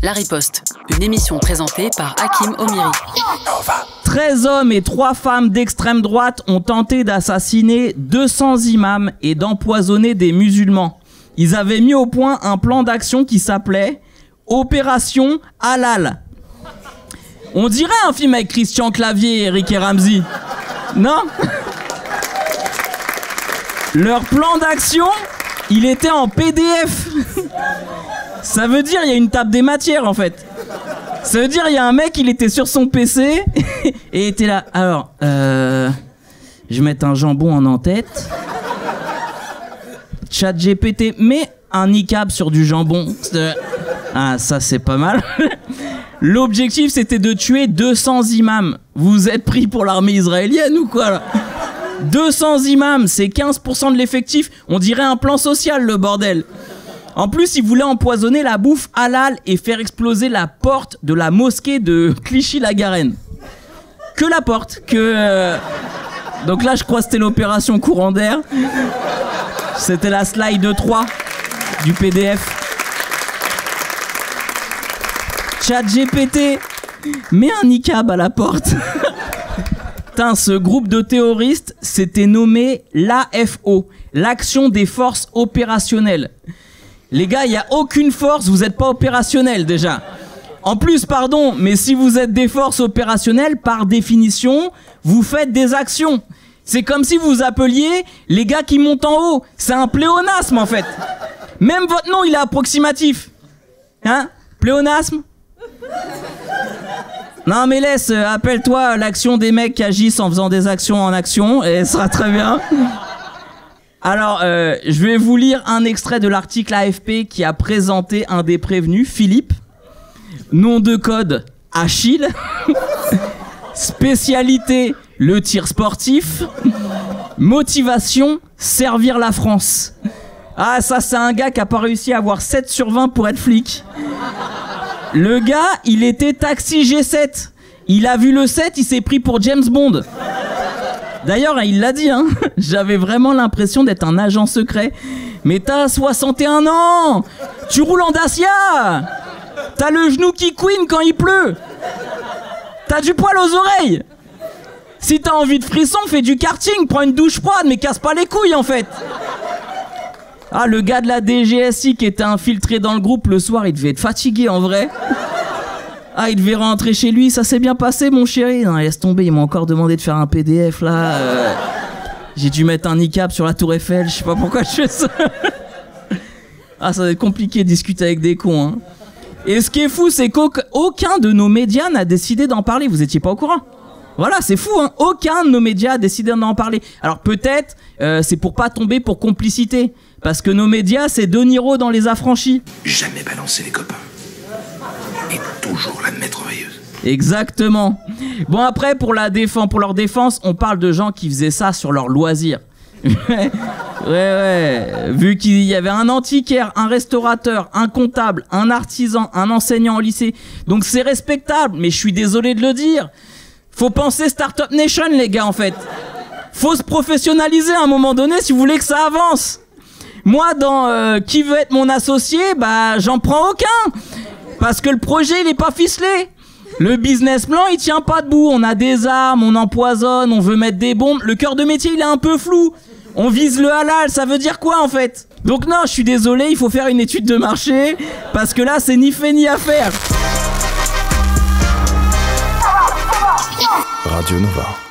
La Riposte, une émission présentée par Hakim Omiri. 13 hommes et 3 femmes d'extrême droite ont tenté d'assassiner 200 imams et d'empoisonner des musulmans. Ils avaient mis au point un plan d'action qui s'appelait Opération Halal. On dirait un film avec Christian Clavier et Eric et Ramsey. Non ? Leur plan d'action, il était en PDF. Ça veut dire il y a une table des matières en fait. Ça veut dire il y a un mec, il était sur son PC et était là. Alors, je vais mettre un jambon en en-tête. ChatGPT, mets un niqab sur du jambon. Ah, ça c'est pas mal. L'objectif c'était de tuer 200 imams. Vous êtes pris pour l'armée israélienne ou quoi là ? 200 imams, c'est 15% de l'effectif. On dirait un plan social le bordel. En plus, ils voulaient empoisonner la bouffe halal et faire exploser la porte de la mosquée de Clichy-la-Garenne. Que la porte, Donc là, je crois que c'était l'opération courant d'air. C'était la slide 3 du PDF. ChatGPT, mets un niqab à la porte. Putain, ce groupe de terroristes s'était nommé l'AFO, l'Action des Forces Opérationnelles. Les gars, il n'y a aucune force, vous n'êtes pas opérationnel déjà. En plus, pardon, mais si vous êtes des forces opérationnelles, par définition, vous faites des actions. C'est comme si vous appeliez les gars qui montent en haut. C'est un pléonasme en fait. Même votre nom, il est approximatif. Hein ? Pléonasme ? Non mais laisse, appelle-toi l'action des mecs qui agissent en faisant des actions en action, et ce sera très bien. Alors, je vais vous lire un extrait de l'article AFP qui a présenté un des prévenus, Philippe. Nom de code, Achille. Spécialité, le tir sportif. Motivation, servir la France. Ah, ça, c'est un gars qui a pas réussi à avoir 7 sur 20 pour être flic. Le gars, il était taxi G7. Il a vu le 7, il s'est pris pour James Bond. D'ailleurs, il l'a dit, hein. J'avais vraiment l'impression d'être un agent secret. Mais t'as 61 ans. Tu roules en Dacia. T'as le genou qui couine quand il pleut. T'as du poil aux oreilles. Si t'as envie de frisson, fais du karting, prends une douche froide, mais casse pas les couilles en fait. Ah, le gars de la DGSI qui était infiltré dans le groupe, le soir, il devait être fatigué en vrai. Ah, il devait rentrer chez lui, ça s'est bien passé mon chéri. Non, laisse tomber, il m'a encore demandé de faire un PDF là. J'ai dû mettre un niqab sur la tour Eiffel, je sais pas pourquoi je fais ça. Ah, ça va être compliqué de discuter avec des cons, hein. Et ce qui est fou, c'est qu'aucun de nos médias n'a décidé d'en parler, vous étiez pas au courant. Voilà, c'est fou, hein. Aucun de nos médias a décidé d'en parler. Alors peut-être, c'est pour pas tomber pour complicité. Parce que nos médias, c'est De Niro dans Les Affranchis. Jamais balancer les copains. Et toujours la merveilleuse. Exactement. Bon, après, pour leur défense, on parle de gens qui faisaient ça sur leur loisir. Ouais. Vu qu'il y avait un antiquaire, un restaurateur, un comptable, un artisan, un enseignant au lycée. Donc c'est respectable, mais je suis désolé de le dire. Faut penser Startup Nation, les gars, en fait. Faut se professionnaliser à un moment donné si vous voulez que ça avance. Moi, dans qui veut être mon associé, bah j'en prends aucun. Parce que le projet, il est pas ficelé. Le business plan, il tient pas debout. On a des armes, on empoisonne, on veut mettre des bombes. Le cœur de métier, il est un peu flou. On vise le halal, ça veut dire quoi en fait? Donc non, je suis désolé, il faut faire une étude de marché. Parce que là, c'est ni fait ni à faire. Radio Nova.